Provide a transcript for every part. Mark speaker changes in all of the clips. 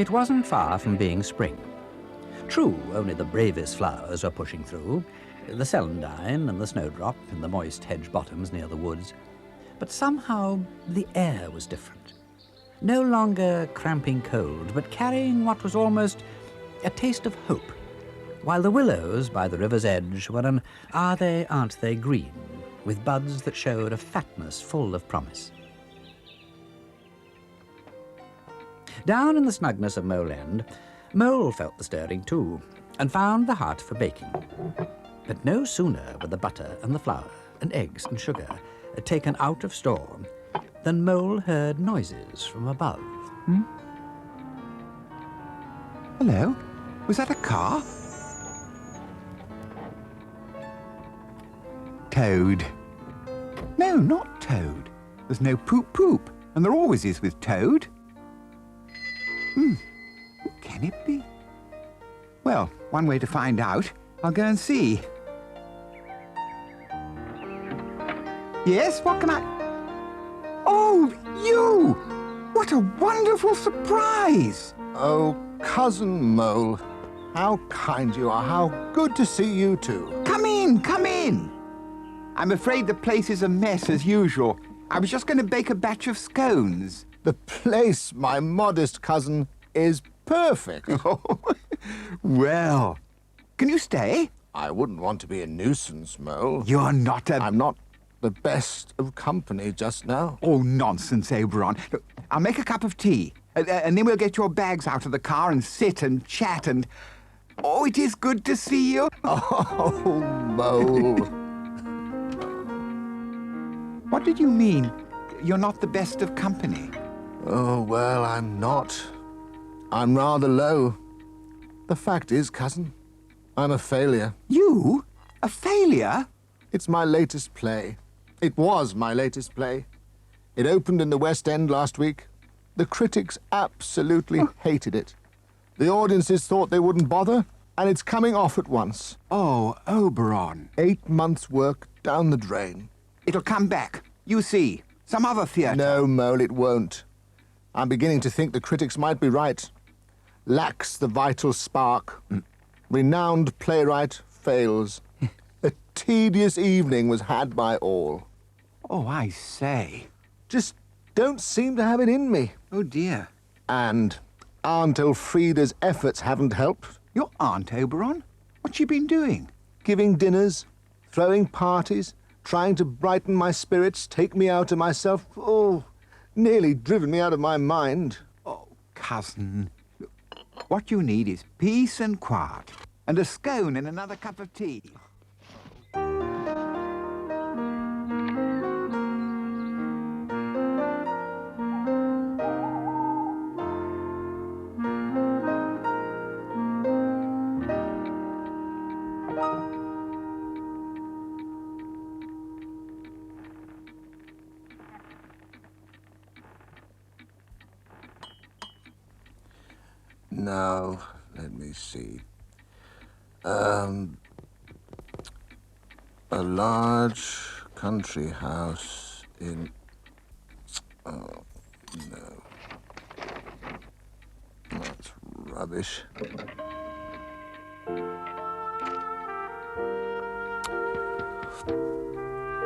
Speaker 1: It wasn't far from being spring. True, only the bravest flowers were pushing through, the celandine and the snowdrop in the moist hedge bottoms near the woods. But somehow the air was different. No longer cramping cold, but carrying what was almost a taste of hope, while the willows by the river's edge were an are they, aren't they green, with buds that showed a fatness full of promise. Down in the snugness of Mole End, Mole felt the stirring too, and found the heart for baking. But no sooner were the butter and the flour and eggs and sugar taken out of store than Mole heard noises from above.
Speaker 2: Hello? Was that a car? Toad. No, not Toad. There's no poop, and there always is with Toad. Who can it be? Well, one way to find out. I'll go and see. Yes, what can I... Oh, you! What a wonderful surprise!
Speaker 3: Oh, Cousin Mole, how kind you are. How good to see you too.
Speaker 2: Come in, come in. I'm afraid the place is a mess as usual. I was just going to bake a batch of scones.
Speaker 3: The place, my modest cousin, is perfect.
Speaker 2: Well, can you stay?
Speaker 3: I wouldn't want to be a nuisance, Mole.
Speaker 2: You're not a...
Speaker 3: I'm not the best of company just now.
Speaker 2: Oh, nonsense, Auberon. Look, I'll make a cup of tea, and then we'll get your bags out of the car and sit and chat and... Oh, it is good to see you.
Speaker 3: Oh, Mole.
Speaker 2: What did you mean? You're not the best of company?
Speaker 3: Oh, well, I'm not. I'm rather low. The fact is, cousin, I'm a failure.
Speaker 2: You? A failure?
Speaker 3: It's my latest play. It was my latest play. It opened in the West End last week. The critics absolutely hated it. The audiences thought they wouldn't bother, and it's coming off at once.
Speaker 2: Oh, Auberon.
Speaker 3: 8 months' work down the drain.
Speaker 2: It'll come back. You see. Some other theatre.
Speaker 3: No, Mole, it won't. I'm beginning to think the critics might be right. Lacks the vital spark. Renowned playwright fails. A tedious evening was had by all.
Speaker 2: Oh, I say.
Speaker 3: Just don't seem to have it in me.
Speaker 2: Oh, dear.
Speaker 3: And Aunt Elfrida's efforts haven't helped.
Speaker 2: Your Aunt, Auberon? What's she been doing?
Speaker 3: Giving dinners, throwing parties, trying to brighten my spirits, take me out of myself. Oh, nearly driven me out of my mind.
Speaker 2: Oh, cousin. What you need is peace and quiet, and a scone and another cup of tea.
Speaker 3: Now, let me see. A large country house in... Oh, no. That's rubbish.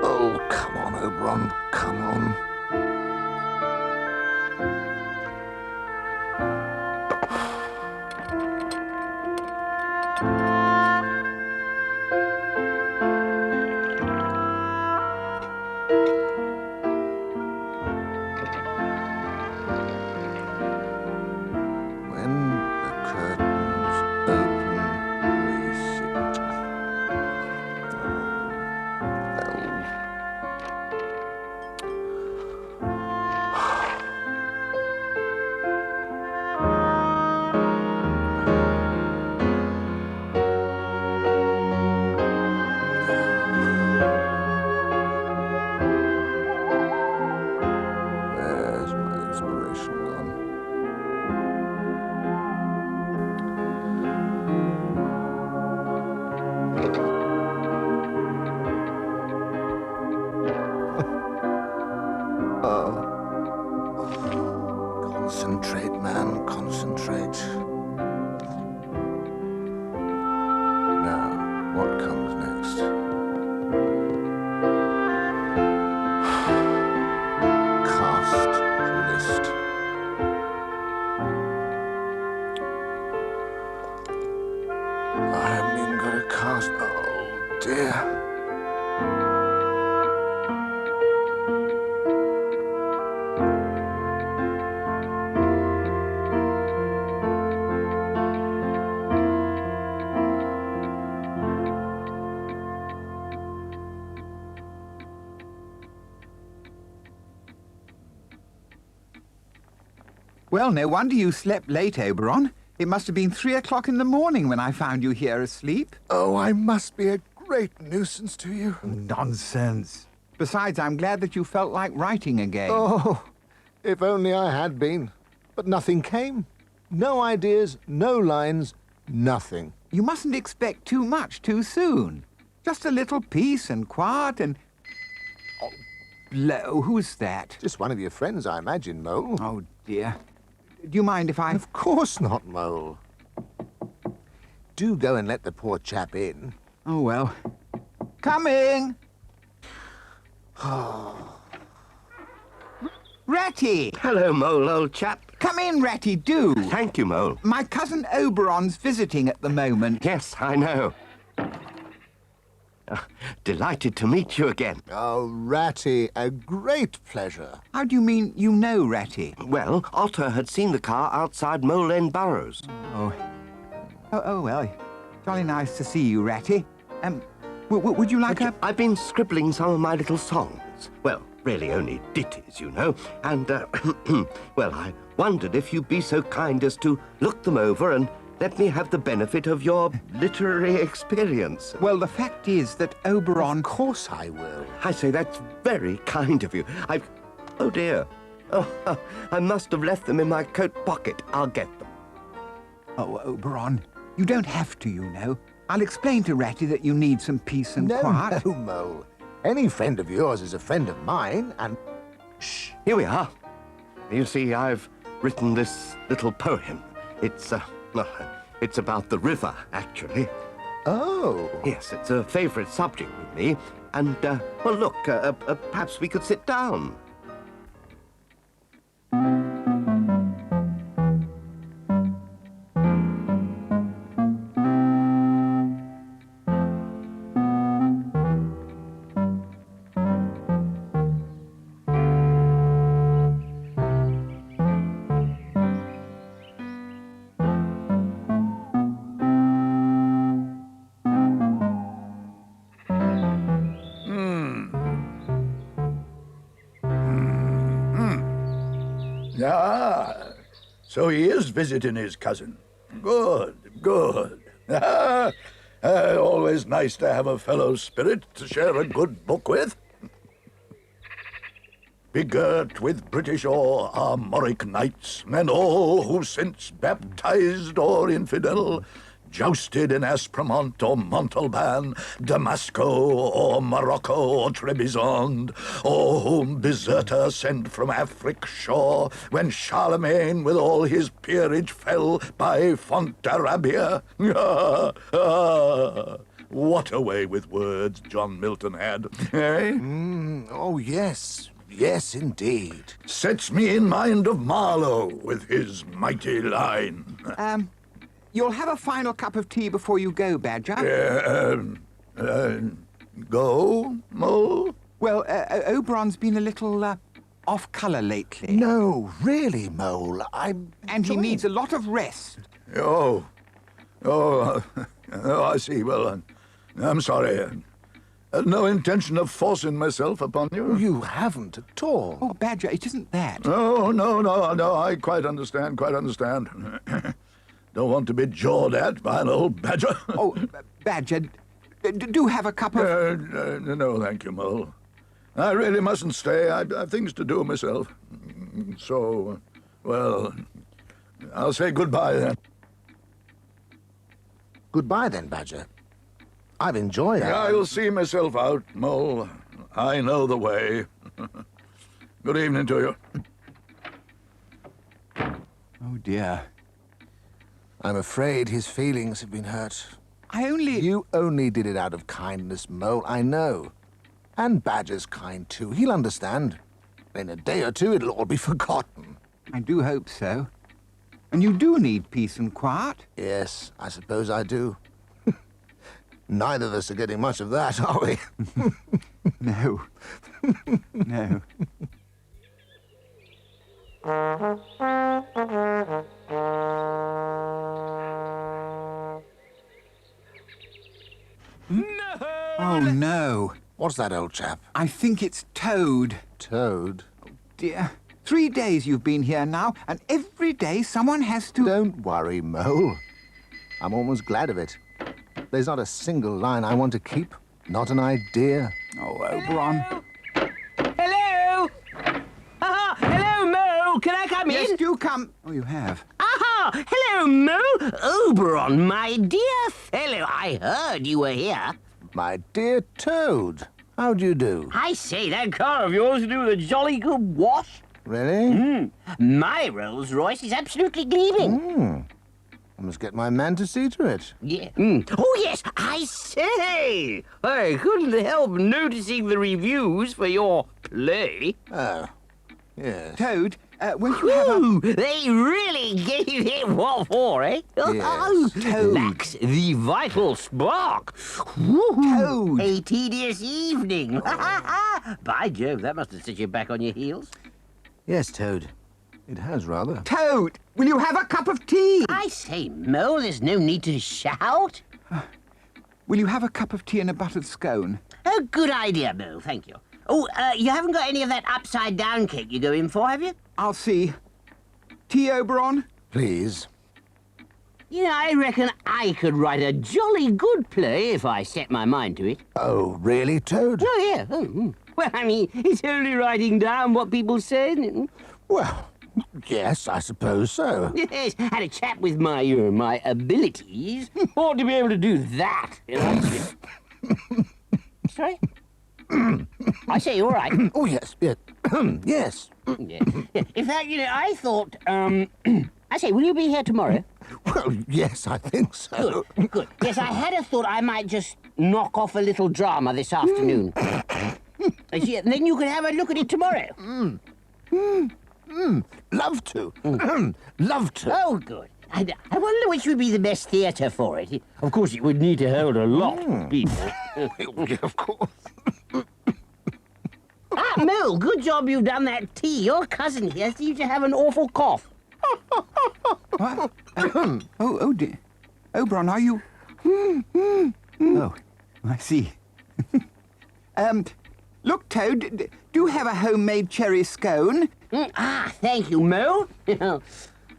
Speaker 3: Oh, come on, Auberon, come on. cast. Oh, dear.
Speaker 2: Well, no wonder you slept late, Auberon. It must have been 3 o'clock in the morning when I found you here asleep.
Speaker 3: Oh, I must be a great nuisance to you.
Speaker 2: Nonsense. Besides, I'm glad that you felt like writing again.
Speaker 3: Oh, if only I had been. But nothing came. No ideas, no lines, nothing.
Speaker 2: You mustn't expect too much too soon. Just a little peace and quiet and... Oh, blow, who's that?
Speaker 3: Just one of your friends, I imagine, Mole.
Speaker 2: Oh, dear. Do you mind if I...
Speaker 3: Of course not, Mole. Do go and let the poor chap in.
Speaker 2: Oh, well. Coming! Ratty!
Speaker 4: Hello, Mole, old chap.
Speaker 2: Come in, Ratty, do.
Speaker 4: Thank you, Mole.
Speaker 2: My cousin Auberon's visiting at the moment.
Speaker 4: Yes, I know. Delighted to meet you again.
Speaker 3: Oh, Ratty, a great pleasure.
Speaker 2: How do you mean you know Ratty?
Speaker 4: Well, Otter had seen the car outside Mole End Burrows.
Speaker 2: Oh, well. Jolly nice to see you, Ratty. Would you like a...
Speaker 4: I've been scribbling some of my little songs. Well, really only ditties, you know. And, well, I wondered if you'd be so kind as to look them over and let me have the benefit of your literary experience.
Speaker 2: Well, the fact is that Auberon...
Speaker 3: Of course I will.
Speaker 4: I say, that's very kind of you. Oh, dear. Oh, I must have left them in my coat pocket. I'll get them.
Speaker 2: Oh, Auberon, you don't have to, you know. I'll explain to Ratty that you need some peace and quiet.
Speaker 3: No, Mole. Any friend of yours is a friend of mine, and...
Speaker 4: Shh, here we are. You see, I've written this little poem. It's about the river, actually.
Speaker 3: Oh.
Speaker 4: Yes, it's a favourite subject with me. And, well, look, perhaps we could sit down.
Speaker 5: Ah, so he is visiting his cousin. Good, good. Always nice to have a fellow spirit to share a good book with. Begirt with British or Armoric knights, men all who since baptized or infidel, jousted in Espremont or Montalban, Damasco or Morocco or Trebizond, or whom Biserta sent from Afric shore, when Charlemagne with all his peerage fell by Fontarabia. What a way with words John Milton had, eh?
Speaker 3: Oh, yes. Yes, indeed.
Speaker 5: Sets me in mind of Marlowe with his mighty line.
Speaker 2: You'll have a final cup of tea before you go, Badger?
Speaker 5: Go, Mole?
Speaker 2: Well, Auberon's been a little off-colour lately.
Speaker 3: No, really, Mole,
Speaker 2: And he needs a lot of rest.
Speaker 5: Oh, I see. Well, I'm sorry. No intention of forcing myself upon you.
Speaker 3: You haven't at all.
Speaker 2: Oh, Badger, it isn't that.
Speaker 5: No, I quite understand. Don't want to be jawed at by an old badger.
Speaker 2: Oh, Badger, do have a cup of...
Speaker 5: No, thank you, Mole. I really mustn't stay. I've things to do myself. So, well, I'll say goodbye then.
Speaker 3: Goodbye then, Badger. I've enjoyed it.
Speaker 5: I'll see myself out, Mole. I know the way. Good evening to you.
Speaker 2: Oh, dear.
Speaker 3: I'm afraid his feelings have been hurt.
Speaker 2: You
Speaker 3: You only did it out of kindness, Mole, I know. And Badger's kind, too. He'll understand. In a day or two, it'll all be forgotten.
Speaker 2: I do hope so. And you do need peace and quiet.
Speaker 3: Yes, I suppose I do. Neither of us are getting much of that, are we?
Speaker 2: No. No.
Speaker 6: No!
Speaker 2: Oh, no.
Speaker 3: What's that, old chap?
Speaker 2: I think it's Toad.
Speaker 3: Toad?
Speaker 2: Dear, 3 days you've been here now, and every day someone has to...
Speaker 3: Don't worry, Mole. I'm almost glad of it. There's not a single line I want to keep. Not an idea.
Speaker 2: Oh, Auberon.
Speaker 6: Hello? Aha! Hello, Mo! Can I come
Speaker 2: Yes,
Speaker 6: in?
Speaker 2: do come. Oh, you have.
Speaker 6: Aha! Hello, Mo! Auberon, my dear fellow, I heard you were here.
Speaker 3: My dear Toad, how do you do?
Speaker 6: I say, that car of yours is doing a jolly good wash.
Speaker 3: Really?
Speaker 6: My Rolls Royce is absolutely gleaming.
Speaker 3: I must get my man to see to it.
Speaker 6: Yeah. Oh, yes, I say! I couldn't help noticing the reviews for your play.
Speaker 3: Oh, yes.
Speaker 2: Toad, won't you have a...
Speaker 6: Ooh, they really gave it what for, eh?
Speaker 3: Yes.
Speaker 2: Toad.
Speaker 6: Lacks the vital spark.
Speaker 2: Toad.
Speaker 6: A tedious evening. By Jove, that must have set you back on your heels.
Speaker 3: Yes, Toad. It has, rather.
Speaker 2: Toad, will you have a cup of tea?
Speaker 6: I say, Mole, there's no need to shout.
Speaker 2: Will you have a cup of tea and a buttered scone?
Speaker 6: Oh, good idea, Mole, thank you. Oh, you haven't got any of that upside-down cake you go in for, have you?
Speaker 2: I'll see. Tea, Auberon?
Speaker 3: Please.
Speaker 6: You know, I reckon I could write a jolly good play if I set my mind to it.
Speaker 3: Oh, really, Toad?
Speaker 6: Oh, yeah. Well, I mean, it's only writing down what people say, isn't it?
Speaker 3: Well, yes, I suppose so.
Speaker 6: Yes, had a chat with my abilities. Ought to be able to do that. You know? Sorry? I say, all right.
Speaker 3: Oh, yes, yes. Yes.
Speaker 6: Yeah. In fact, you know, I thought, I say, will you be here tomorrow?
Speaker 3: Well, yes, I think so.
Speaker 6: Good, good. Yes, I had a thought I might just knock off a little drama this afternoon. Yeah, then you can have a look at it tomorrow.
Speaker 3: Love to. Love to.
Speaker 6: Oh, good. I wonder which would be the best theatre for it. Of course, it would need to hold a lot of people.
Speaker 3: Yeah, of course.
Speaker 6: Mel, good job you've done that tea. Your cousin here seems to have an awful cough.
Speaker 2: What? Oh, dear. Auberon, are you... Oh, I see. Look, Toad, do have a homemade cherry scone.
Speaker 6: Thank you, Mo.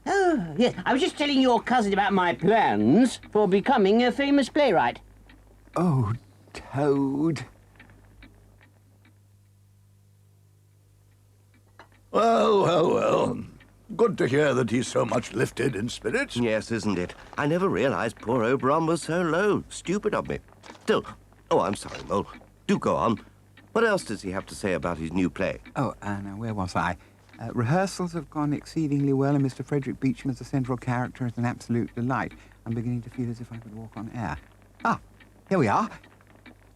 Speaker 6: Oh, yes. I was just telling your cousin about my plans for becoming a famous playwright.
Speaker 2: Oh, Toad.
Speaker 5: Well. Good to hear that he's so much lifted in spirits.
Speaker 4: Yes, isn't it? I never realized poor Auberon was so low. Stupid of me. Still, I'm sorry, Mole. Do go on. What else does he have to say about his new play?
Speaker 2: Oh, now, where was I? Rehearsals have gone exceedingly well, and Mr. Frederick Beecham as the central character is an absolute delight. I'm beginning to feel as if I could walk on air. Here we are.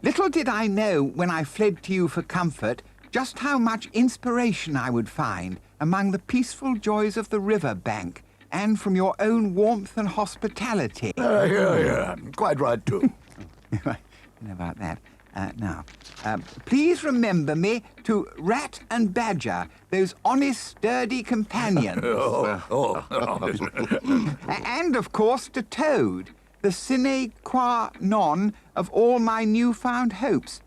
Speaker 2: Little did I know when I fled to you for comfort just how much inspiration I would find among the peaceful joys of the river bank and from your own warmth and hospitality.
Speaker 5: Yeah. Quite right, too.
Speaker 2: You know about that. Now, please remember me to Rat and Badger, those honest, sturdy companions. And, of course, to Toad, the sine qua non of all my newfound hopes.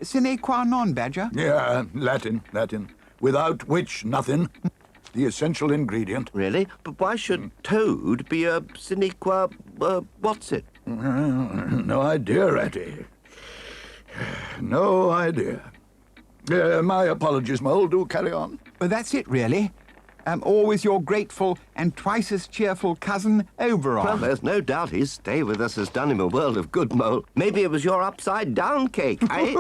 Speaker 2: Sine qua non, Badger?
Speaker 5: Yeah, Latin. Without which, nothing. The essential ingredient.
Speaker 4: Really? But why should Toad be a sine qua... what's it?
Speaker 5: No idea, Ratty. No idea. My apologies, Mole. Do carry on.
Speaker 2: Well, that's it, really. Always your grateful and twice as cheerful cousin, Auberon.
Speaker 4: Well, there's no doubt his stay with us has done him a world of good, Mole. Maybe it was your upside-down cake, eh?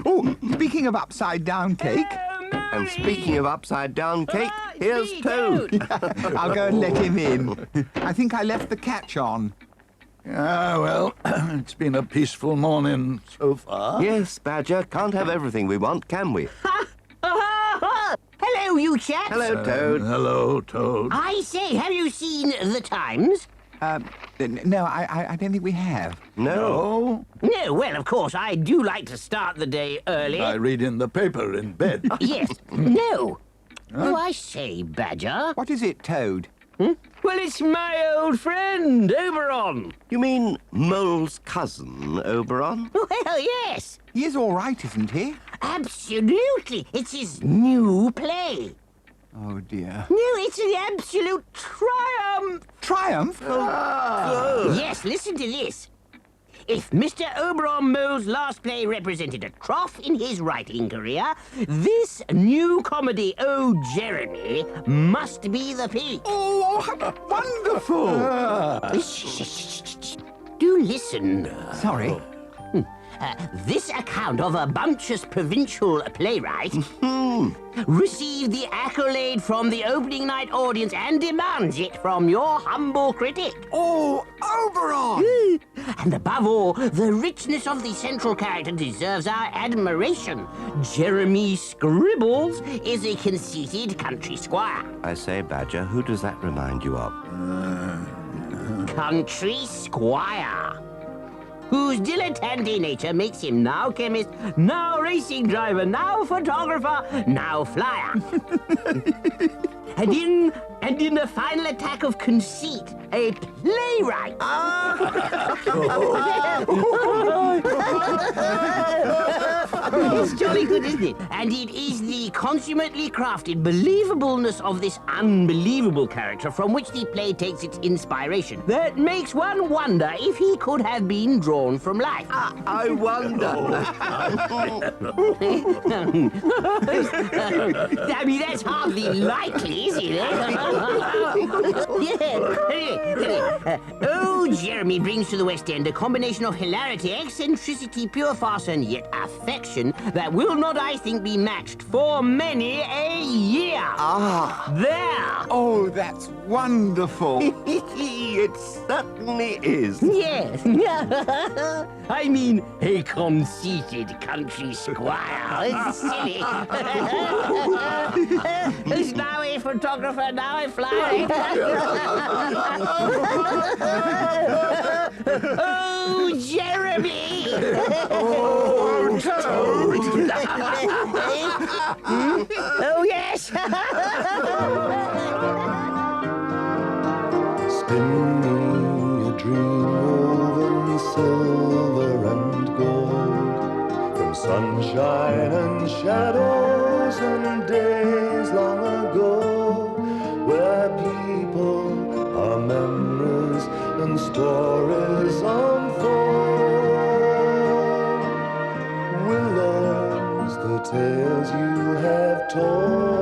Speaker 2: Oh, speaking of upside-down cake...
Speaker 4: And speaking of upside-down cake, here's Toad.
Speaker 2: I'll go and let him in. I think I left the catch on.
Speaker 5: Yeah, well, it's been a peaceful morning so far.
Speaker 4: Yes, Badger, can't have everything we want, can we?
Speaker 6: Hello, you chaps.
Speaker 4: Hello, Toad.
Speaker 5: Hello, Toad.
Speaker 6: I say, have you seen The Times?
Speaker 2: No, I don't think we have.
Speaker 4: No.
Speaker 6: No, well, of course, I do like to start the day early.
Speaker 5: I read in the paper in bed.
Speaker 6: Yes. No. Oh, I say, Badger.
Speaker 2: What is it, Toad?
Speaker 6: Well, it's my old friend, Auberon.
Speaker 4: You mean Mole's cousin, Auberon?
Speaker 6: Well, yes.
Speaker 2: He is all right, isn't he?
Speaker 6: Absolutely. It's his new play.
Speaker 2: Oh, dear.
Speaker 6: No, it's an absolute triumph.
Speaker 2: Triumph?
Speaker 6: Yes, listen to this. If Mr. Auberon Mole's last play represented a trough in his writing career, this new comedy, Oh, Jeremy, must be the peak.
Speaker 2: Oh, wonderful!
Speaker 6: Shh. Do listen.
Speaker 2: Sorry.
Speaker 6: This account of a bumptious provincial playwright received the accolade from the opening night audience and demands it from your humble critic.
Speaker 2: Oh, Auberon!
Speaker 6: And above all, the richness of the central character deserves our admiration. Jeremy Scribbles is a conceited country squire.
Speaker 4: I say, Badger, who does that remind you of?
Speaker 6: Country squire, whose dilettante nature makes him now chemist, now racing driver, now photographer, now flyer. and in the final attack of conceit, a playwright. It's jolly good, isn't it? And it is the consummately crafted believableness of this unbelievable character from which the play takes its inspiration that makes one wonder if he could have been drawn from life.
Speaker 4: I wonder.
Speaker 6: I mean, that's hardly likely, is it? Oh, Jeremy brings to the West End a combination of hilarity, eccentricity, pure farce, and yet affection that will not, I think, be matched for many a year. There.
Speaker 2: Oh, that's wonderful.
Speaker 4: It certainly is.
Speaker 6: Yes. I mean, a conceited country squire. It's silly. Who's now a photographer, now a flyer. Oh, Jeremy!
Speaker 5: Oh, Toad!
Speaker 6: Oh, yes!
Speaker 7: Spin me a dream woven silver and gold, from sunshine and shadows and days long ago, where people are memories and stories unfold. Willows, the tales you have told.